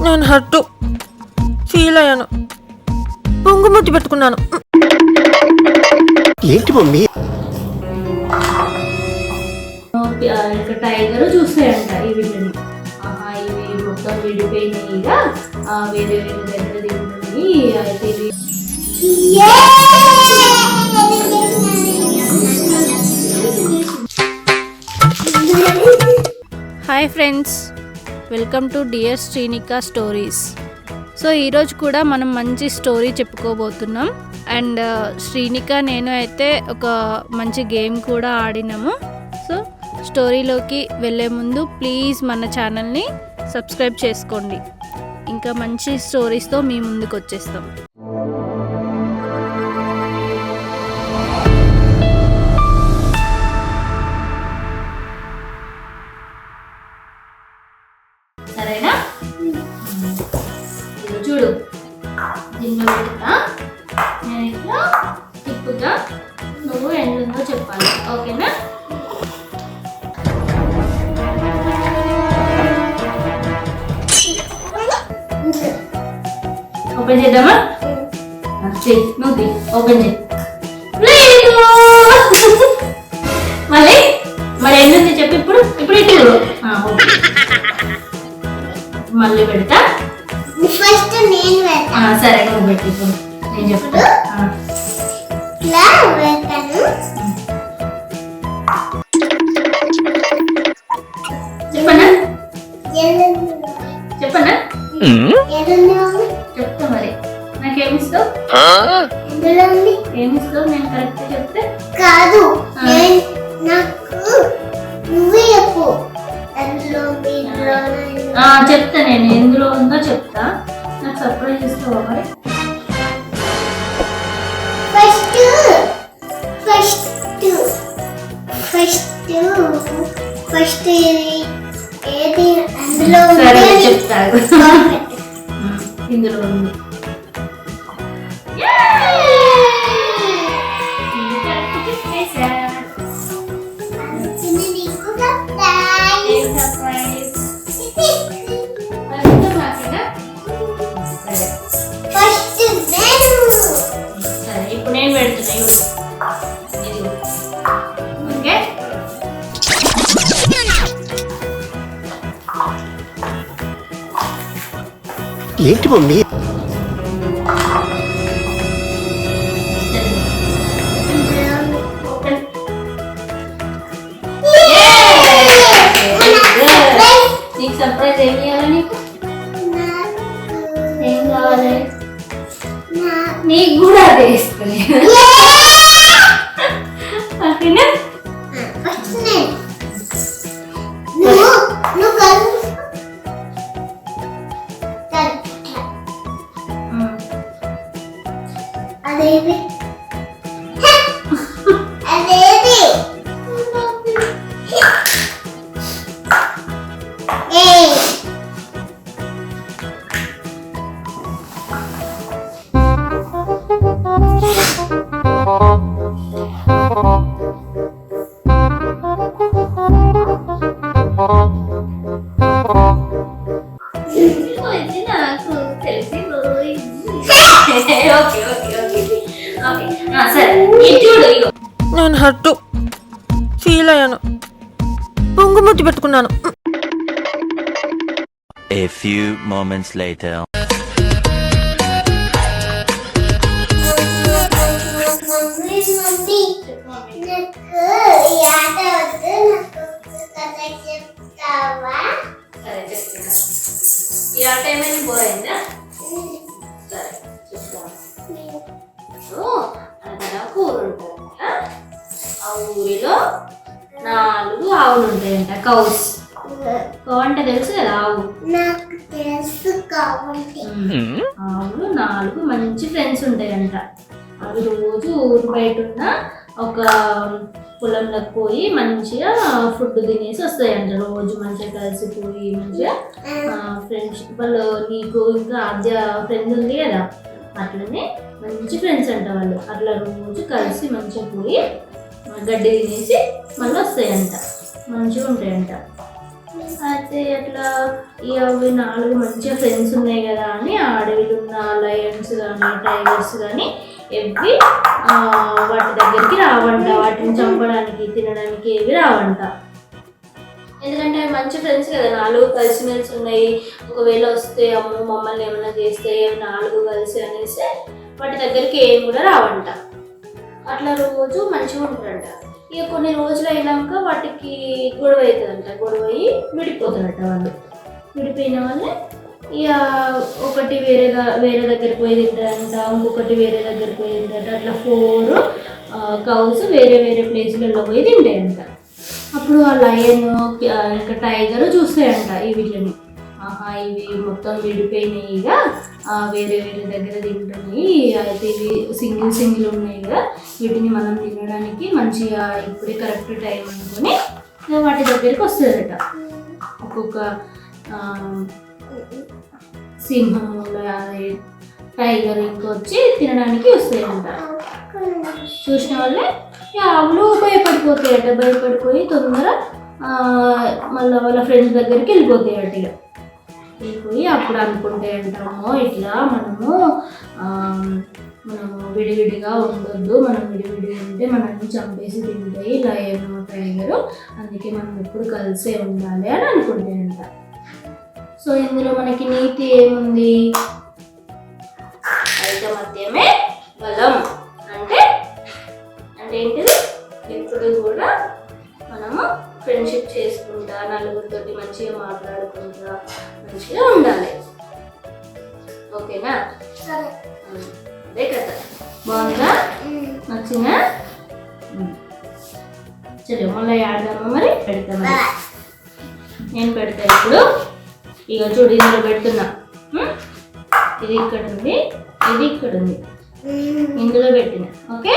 నేను హట్టు ఫీల్ అయ్యాను. పొంగుముద్దు పెట్టుకున్నాను. ఏంటి మమ్మీ? ఇంకా టైగర్ చూస్తాయంట ఈ వీళ్ళని. ఇవి మొత్తం విడిపోయినాయిగా, వేరే వేరే దగ్గర దిగుతుంది. అయితే hi friends, welcome to dear Srinika stories. So ఈరోజు కూడా మనం మంచి స్టోరీ చెప్పుకోబోతున్నాం. అండ్ శ్రీనిక నేను అయితే ఒక మంచి గేమ్ కూడా ఆడినాము. సో స్టోరీలోకి వెళ్ళే ముందు ప్లీజ్ మన ఛానల్ని సబ్స్క్రైబ్ చేసుకోండి. ఇంకా మంచి స్టోరీస్తో మీ ముందుకు వచ్చేస్తాం. సరేనా? ఇది చూడు, దీనిలో పెడతా, నేను ఇట్లా తిప్పుతా, నువ్వు ఎండుందో చెప్పాలి. ఓకేనా? ఓపెన్ చేద్దామా? నువ్వు ఓపెన్ చేయి. మళ్ళీ మరి ఎండుంది చెప్పు. ఇప్పుడు ఇటు మళ్ళీ పెడతా. ఫస్ట్ నేను పెడతా. సరే, నువ్వు పెట్టి ఇప్పుడు నేను చెప్తా. ఇట్లా పెడతాను. చెప్పనా? చెప్పనా? చెప్తా. మరి నాకేమిస్తావు? ఏమిస్తావు నేను కరెక్ట్ చెప్తే? కాదు, నాకు నువ్వే చెప్పు. చెప్తా, నేను ఎందులో ఉందో చెప్తా. నాకు సర్ప్రైజ్ ఇస్తావా మరి? ఫస్ట్ ఏది అందులో సరే చెప్తాను. ఇందులో ఉంది. సరే, ఇప్పుడు నేను పెడుతున్నా. ఓకే, ఏంటి మమ్మీ? నీకు సర్ప్రైజ్ ఏం చేయాలి? నీకు ఏం కావాలి? నీకు కూడా అదే ఇస్తుంది. ఓకేనా? అదేది అదేది నాకు తెలిసిపోయింది. ఓకే ఓకే ఓకే సరే, చూడు. నేను హట్టు ఫీల్ అయ్యాను. పొంగుముద్దు పెట్టుకున్నాను. A few moments later. Mummy నాకు ఈ ఆట వద్దు, నాకు కథ చెప్తావా? సరే చెప్తున్నా. ఈ ఆట ఏమైనా పోయిందా? సరే చెప్తాను. అక్కడ కూర ఉంటుంది. ఆ ఊరిలో 4 ఆవులు ఉంటాయంట. కౌస్. కౌ అంటే తెలుసు కదా, ఆవు. నాకు తెలుసు కాబట్టి. ఆవులు 4 మంచి ఫ్రెండ్స్ ఉంటాయంట. అవి రోజు ఊరు బయట ఉన్న ఒక పొలంలోకి పోయి మంచిగా ఫుడ్ తినేసి వస్తాయంట. రోజు మంచిగా కలిసిపోయి మంచిగా ఫ్రెండ్షిప్. వాళ్ళు నీకు ఇంకా ఆద్య ఫ్రెండ్ ఉంది కదా, అట్లనే మంచి ఫ్రెండ్స్ అంట వాళ్ళు. అట్లా రోజు కలిసి మంచిగా పోయి గడ్డి తినేసి మళ్ళీ వస్తాయంట, మంచిగా ఉంటాయంట. అయితే అట్లా అవి 4 మంచిగా ఫ్రెండ్స్ ఉన్నాయి కదా అని ఆ అడవిలో ఉన్న లయన్స్ కానీ టైగర్స్ కానీ ఎవ్వి వాటి దగ్గరికి రావంట. వాటిని చంపడానికి తినడానికి ఏవి రావంట. ఎందుకంటే అవి మంచి ఫ్రెండ్స్ కదా, 4 కలిసిమెలిసి ఉన్నాయి. ఒకవేళ వస్తే అమ్మో మమ్మల్ని ఏమైనా చేస్తే 4 కలిసి అనేసి వాటి దగ్గరికి ఏం కూడా రావంట. అట్లా రోజు మంచిగా ఉంటారంట. ఇక కొన్ని రోజులు అయినాక వాటికి గొడవ అవుతుందంట. గొడవ అయ్యి విడిపోతారట వాళ్ళు. విడిపోయిన వాళ్ళే ఇక ఒకటి వేరే దగ్గరికి పోయి తింటారంట, ఇంకొకటి వేరే దగ్గరికి పోయి తింటారంట. అట్లా 4 కౌస్ వేరే వేరే ప్లేసులలో పోయి తింటాయంట. అప్పుడు ఆ లయన్ ఇంకా టైగర్ చూస్తాయంట ఈ వీటిని. ఇవి మొత్తం విడిపోయినాయి, ఇక వేరే వేరే దగ్గర తింటున్నాయి. అయితే ఇవి సింగిల్ ఉన్నాయి కదా, వీటిని మనం తినడానికి మంచిగా ఇప్పుడే కరెక్ట్ టైం అనుకుని వాటి దగ్గరికి వస్తుందట. ఒక్కొక్క సింహము టైగర్ ఇంకొచ్చి తినడానికి వస్తాయంట. చూసిన వాళ్ళే ఆవులు భయపడిపోతాయట. భయపడిపోయి తొందర మళ్ళీ వాళ్ళ ఫ్రెండ్స్ దగ్గరికి వెళ్ళిపోతాయట. ఇక వెళ్ళిపోయి అప్పుడు అనుకుంటాయంటామో ఇట్లా మనము విడివిడిగా ఉండొద్దు, మనం విడివిడిగా ఉంటే మనల్ని చంపేసి తింటాయి లయన్ టైగరు, అందుకే మనం ఎప్పుడు కలిసే ఉండాలి అని అనుకుంటాయంట. సో ఇందులో మనకి నీతి ఏముంది? ఐకమత్యమే బలం. అంటే ఏంటిది? ఎప్పుడు కూడా మనము ఫ్రెండ్షిప్ చేసుకుంటా, నలుగురితోటి మంచిగా మాట్లాడుకుంటా మంచిగా ఉండాలి. ఓకేనా? అదే కదా. బాగుందా? నచ్చిందా? సరే మళ్ళీ ఆడదామా? మరి పెడతామా? నేను పెడతా ఇప్పుడు. ఇక చూడు, ఇందులో పెడుతున్నా. ఇది ఇక్కడ ఉంది, ఇది ఇక్కడ ఉంది, ఇందులో పెట్టిన. ఓకే,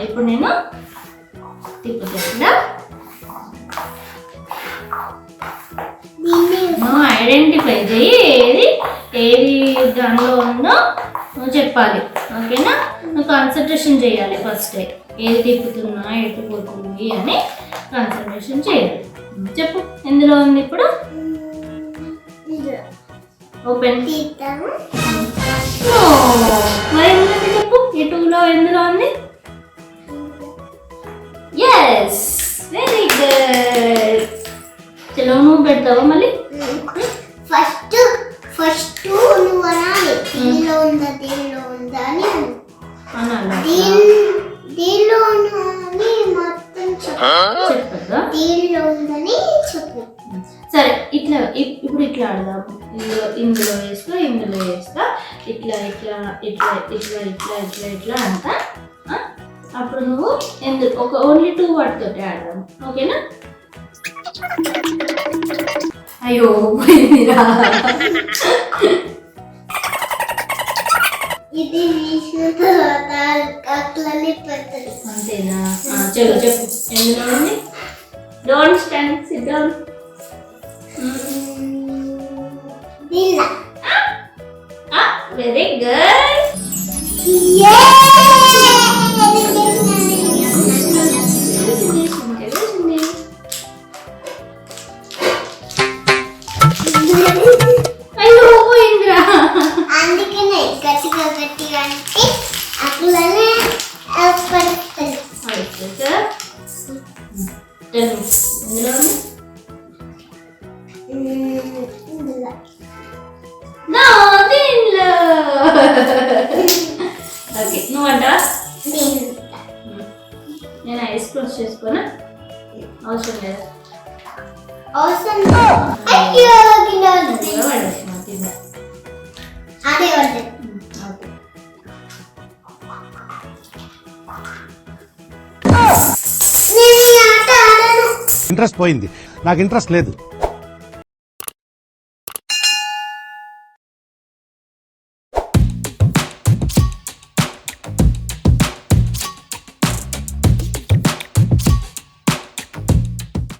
ఇప్పుడు నేను తిప్పుతున్నా. నువ్వు ఐడెంటిఫై చేయి ఏది దానిలో ఉందో నువ్వు చెప్పాలి. ఓకేనా? నువ్వు కాన్సన్ట్రేషన్ చేయాలి. ఫస్ట్ ఏది తిప్పుతున్నా ఎటు పోతుంది అని కాన్సన్ట్రేషన్ చేయాలి. చెప్పు, ఎందులో ఉంది ఇప్పుడు? ఓపెన్. మరి చెప్పు, ఈ 2లో ఎందులో ఉంది? Yes, very good. చలో, నువ్వు పెడతావా మళ్ళీ? ఫస్ట్ నువ్వు అనాలి దీనిలో ఉందా అని దీనిలో ఉందని మొత్తం చెప్పదా? దీనిలో ఉందని చెప్పు. సరే, ఇప్పుడు ఇట్లా ఆడదాము. ఇందులో వేస్తా ఇట్లా ఇట్లా ఇట్లా ఇట్లా ఇట్లా ఇట్లా ఇట్లా అంట. అప్పుడు నువ్వు ఓన్లీ 2 వాటితోటి ఆడదాము. ఓకేనా? అయ్యో పోయిందిరా. ఇది అంతేనా? చలో చెప్పు, ఎందులో ఉంది? Don't stand, SIT down. Very good. అయ్యో పోయిందిరా. అందుకనే గట్టిగా అంటే అట్లనే పడుతుంది. ఎందులో ఉంది? ఓకే, నువ్వంటా? నేను ఐస్ క్లోజ్ చేసుకోనా? అవసరం లేదా? అవసరం. అయ్యో అదే వద్దు. ఇంట్రెస్ట్ పోయింది, నాకు ఇంట్రెస్ట్ లేదు.